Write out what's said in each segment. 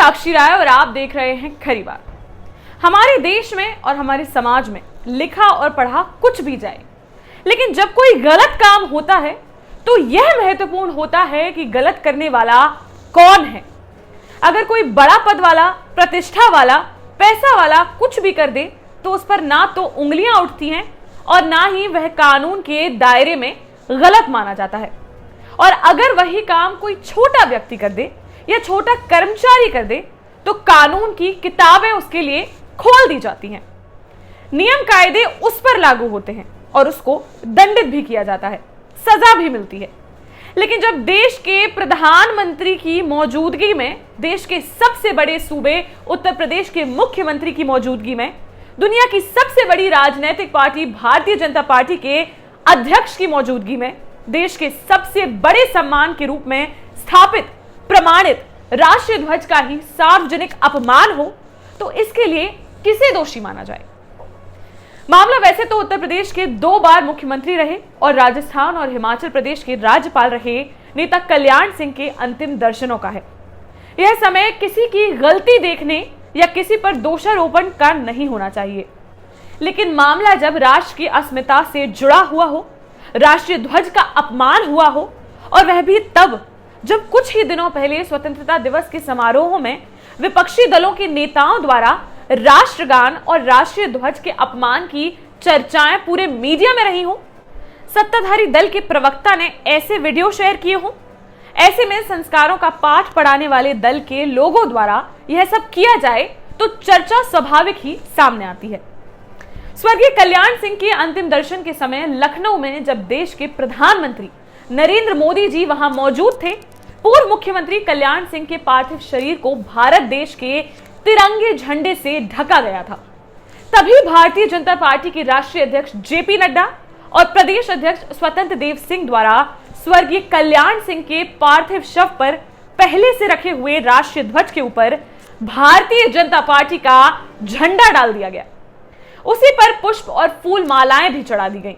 साक्षी राय और आप देख रहे हैं खरी बात। हमारे देश में और हमारे समाज में लिखा और पढ़ा कुछ भी जाए, लेकिन जब कोई गलत काम होता है तो यह महत्वपूर्ण होता है कि गलत करने वाला कौन है। अगर कोई बड़ा पद वाला, प्रतिष्ठा वाला, पैसा वाला कुछ भी कर दे तो उस पर ना तो उंगलियां उठती हैं और ना ही वह कानून के दायरे में गलत माना जाता है। और अगर वही काम कोई छोटा व्यक्ति कर दे या छोटा कर्मचारी कर दे तो कानून की किताबें उसके लिए खोल दी जाती हैं। नियम कायदे उस पर लागू होते हैं और उसको दंडित भी किया जाता है, सजा भी मिलती है। लेकिन जब देश के प्रधानमंत्री की मौजूदगी में, देश के सबसे बड़े सूबे उत्तर प्रदेश के मुख्यमंत्री की मौजूदगी में, दुनिया की सबसे बड़ी राजनीतिक पार्टी भारतीय जनता पार्टी के अध्यक्ष की मौजूदगी में, देश के सबसे बड़े सम्मान के रूप में स्थापित प्रमाणित राष्ट्रीय ध्वज का ही सार्वजनिक अपमान हो तो इसके लिए किसे दोषी माना जाए। मामला वैसे तो उत्तर प्रदेश के 2 बार मुख्यमंत्री रहे और राजस्थान और हिमाचल प्रदेश के राज्यपाल रहे नेता कल्याण सिंह के अंतिम दर्शनों का है। यह समय किसी की गलती देखने या किसी पर दोषारोपण का नहीं होना चाहिए, लेकिन मामला जब राष्ट्र की अस्मिता से जुड़ा हुआ हो, राष्ट्रीय ध्वज का अपमान हुआ हो, और वह भी तब जब कुछ ही दिनों पहले स्वतंत्रता दिवस के समारोह में विपक्षी दलों के नेताओं द्वारा राष्ट्रगान और राष्ट्रीय ध्वज के अपमान की चर्चाएं पूरे मीडिया में रही हो, सत्ताधारी दल के प्रवक्ता ने ऐसे वीडियो शेयर किए हों, ऐसे में संस्कारों का पाठ पढ़ाने वाले दल के लोगों द्वारा यह सब किया जाए तो चर्चा स्वाभाविक ही सामने आती है। स्वर्गीय कल्याण सिंह के अंतिम दर्शन के समय लखनऊ में जब देश के प्रधानमंत्री नरेंद्र मोदी जी वहां मौजूद थे, पूर्व मुख्यमंत्री कल्याण सिंह के पार्थिव शरीर को भारत देश के तिरंगे झंडे से ढका गया था। तभी भारतीय जनता पार्टी के राष्ट्रीय अध्यक्ष जेपी नड्डा और प्रदेश अध्यक्ष स्वतंत्र देव सिंह द्वारा स्वर्गीय कल्याण सिंह के पार्थिव शव पर पहले से रखे हुए राष्ट्रीय ध्वज के ऊपर भारतीय जनता पार्टी का झंडा डाल दिया गया। उसी पर पुष्प और फूल मालाएं भी चढ़ा दी गईं।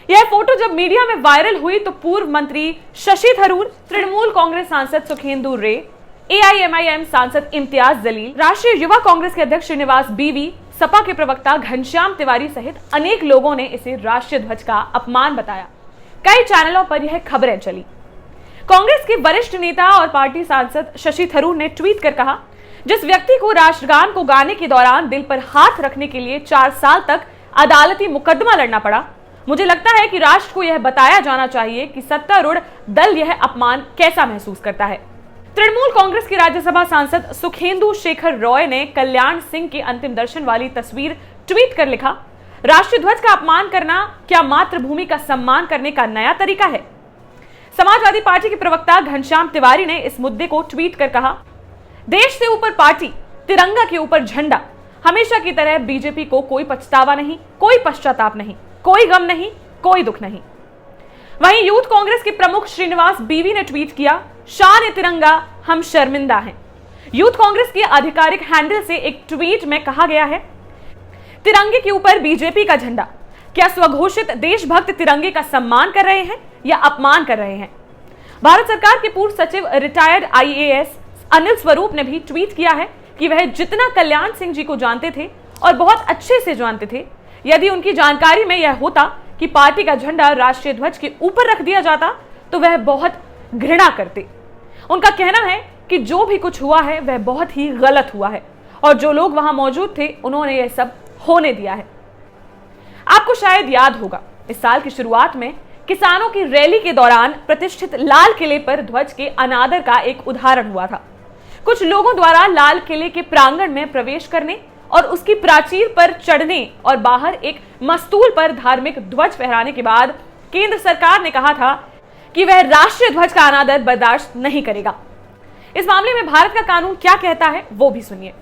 यह फोटो जब मीडिया में वायरल हुई तो पूर्व मंत्री शशि थरूर, तृणमूल कांग्रेस सांसद सुखेंदु रे, एआईएमआईएम सांसद इम्तियाज जलील, राष्ट्रीय युवा कांग्रेस के अध्यक्ष श्रीनिवास बीवी, सपा के प्रवक्ता घनश्याम तिवारी सहित अनेक लोगों ने इसे राष्ट्रीय ध्वज का अपमान बताया। कई चैनलों पर यह खबरें चली। कांग्रेस के वरिष्ठ नेता और पार्टी सांसद शशि थरूर ने ट्वीट कर कहा, जिस व्यक्ति को राष्ट्रगान को गाने के दौरान दिल पर हाथ रखने के लिए 4 साल तक अदालती मुकदमा लड़ना पड़ा, मुझे लगता है कि राष्ट्र को यह बताया जाना चाहिए कि सत्तारूढ़ दल यह अपमान कैसा महसूस करता है। तृणमूल कांग्रेस के राज्यसभा सांसद सुखेंदु शेखर रॉय ने कल्याण सिंह के अंतिम दर्शन वाली तस्वीर ट्वीट कर लिखा, राष्ट्रीय ध्वज का अपमान करना क्या मातृभूमि का सम्मान करने का नया तरीका है। समाजवादी पार्टी के प्रवक्ता घनश्याम तिवारी ने इस मुद्दे को ट्वीट कर कहा, देश से ऊपर पार्टी, तिरंगा के ऊपर झंडा। हमेशा की तरह बीजेपी को कोई पछतावा नहीं, कोई पश्चाताप नहीं, कोई गम नहीं, कोई दुख नहीं। वहीं यूथ कांग्रेस के प्रमुख श्रीनिवास बीवी ने ट्वीट किया, शान ए तिरंगा, हम शर्मिंदा हैं। यूथ कांग्रेस के आधिकारिक हैंडल से एक ट्वीट में कहा गया है, तिरंगे के ऊपर बीजेपी का झंडा, क्या स्वघोषित देशभक्त तिरंगे का सम्मान कर रहे हैं या अपमान कर रहे हैं। भारत सरकार के पूर्व सचिव रिटायर्ड आईएएस अनिल स्वरूप ने भी ट्वीट किया है कि वह जितना कल्याण सिंह जी को जानते थे और बहुत अच्छे से जानते थे, यदि उनकी जानकारी में यह होता कि पार्टी का झंडा राष्ट्रीय ध्वज के ऊपर रख दिया जाता तो वह बहुत घृणा करते। उनका कहना है कि जो भी कुछ हुआ है वह बहुत ही गलत हुआ है और जो लोग वहां मौजूद थे उन्होंने यह सब होने दिया है। आपको शायद याद होगा, इस साल की शुरुआत में किसानों की रैली के दौरान प्रतिष्ठित लाल किले पर ध्वज के अनादर का एक उदाहरण हुआ था। कुछ लोगों द्वारा लाल किले के प्रांगण में प्रवेश करने और उसकी प्राचीर पर चढ़ने और बाहर एक मस्तूल पर धार्मिक ध्वज फहराने के बाद केंद्र सरकार ने कहा था कि वह राष्ट्रीय ध्वज का अनादर बर्दाश्त नहीं करेगा। इस मामले में भारत का कानून क्या कहता है वो भी सुनिए।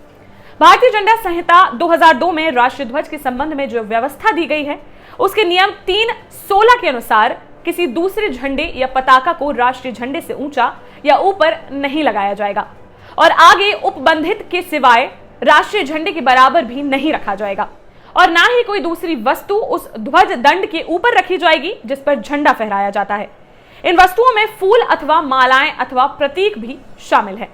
भारतीय झंडा संहिता 2002 में राष्ट्रीय ध्वज के संबंध में जो व्यवस्था दी गई है, उसके नियम 3:16 के अनुसार किसी दूसरे झंडे या पताका को राष्ट्रीय झंडे से ऊंचा या ऊपर नहीं लगाया जाएगा और आगे उपबंधित के सिवाय राष्ट्रीय झंडे के बराबर भी नहीं रखा जाएगा और ना ही कोई दूसरी वस्तु उस ध्वज दंड के ऊपर रखी जाएगी जिस पर झंडा फहराया जाता है। इन वस्तुओं में फूल अथवा मालाएं अथवा प्रतीक भी शामिल है।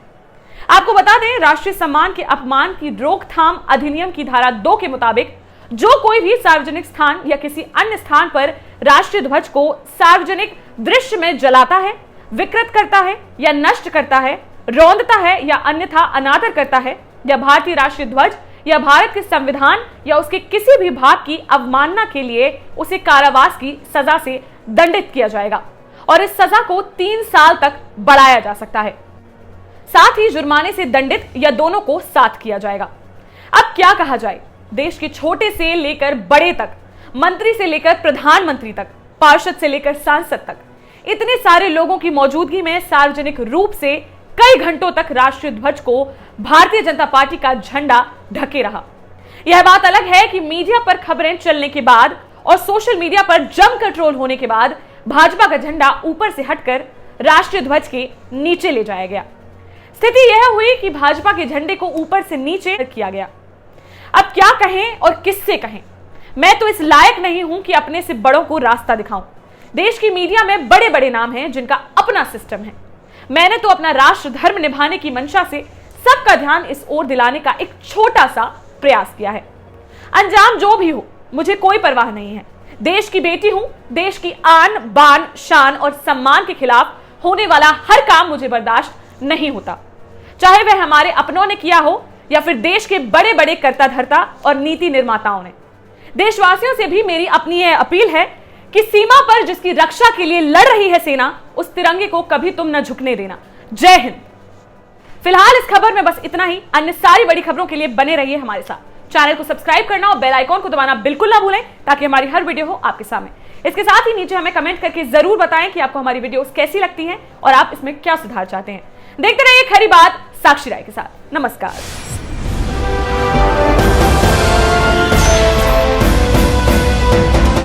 आपको बता दें, राष्ट्रीय सम्मान के अपमान की रोकथाम अधिनियम की धारा 2 के मुताबिक जो कोई भी सार्वजनिक स्थान या किसी अन्य स्थान पर राष्ट्रीय ध्वज को सार्वजनिक दृश्य में जलाता है, विकृत करता है या नष्ट करता है, रौंदता है या अन्यथा अनादर करता है, या भारतीय राष्ट्रीय ध्वज या भारत के संविधान या उसके किसी भी भाग की अवमानना के लिए उसे कारावास की सजा से दंडित किया जाएगा और इस सजा को 3 साल तक बढ़ाया जा सकता है। साथ ही जुर्माने से दंडित या दोनों को साथ किया जाएगा। अब क्या कहा जाए, देश के छोटे से लेकर बड़े तक, मंत्री से लेकर प्रधानमंत्री तक, पार्षद से लेकर सांसद तक, इतने सारे लोगों की मौजूदगी में सार्वजनिक रूप से कई घंटों तक राष्ट्रीय ध्वज को भारतीय जनता पार्टी का झंडा ढके रहा। यह बात अलग है कि मीडिया पर खबरें चलने के बाद और सोशल मीडिया पर जमकर ट्रोल होने के बाद भाजपा का झंडा ऊपर से हटकर राष्ट्रीय ध्वज के नीचे ले जाया गया। स्थिति यह हुई कि भाजपा के झंडे को ऊपर से नीचे किया गया। अब क्या कहें और किससे कहें, मैं तो इस लायक नहीं हूं कि अपने से बड़ों को रास्ता दिखाऊं। देश की मीडिया में बड़े बड़े नाम हैं जिनका अपना सिस्टम है। मैंने तो अपना राष्ट्र धर्म निभाने की मंशा से सबका ध्यान इस ओर दिलाने का एक छोटा सा प्रयास किया है। अंजाम जो भी हो, मुझे कोई परवाह नहीं है। देश की बेटी हूं। देश की आन बान शान और सम्मान के खिलाफ होने वाला हर काम मुझे बर्दाश्त नहीं होता, चाहे वह हमारे अपनों ने किया हो या फिर देश के बड़े बड़े कर्ता धर्ता और नीति निर्माताओं ने। देशवासियों से भी मेरी अपनी यह अपील है कि सीमा पर जिसकी रक्षा के लिए लड़ रही है सेना, उस तिरंगे को कभी तुम न झुकने देना। जय हिंद। फिलहाल इस खबर में बस इतना ही। अन्य सारी बड़ी खबरों के लिए बने रहिए हमारे साथ। चैनल को सब्सक्राइब करना और बेल आइकॉन को दबाना बिल्कुल ना भूलें ताकि हमारी हर वीडियो हो आपके सामने। इसके साथ ही नीचे हमें कमेंट करके जरूर बताएं कि आपको हमारी वीडियोस कैसी लगती हैं और आप इसमें क्या सुधार चाहते हैं। देखते रहिए खरी बात साक्षी राय के साथ। नमस्कार।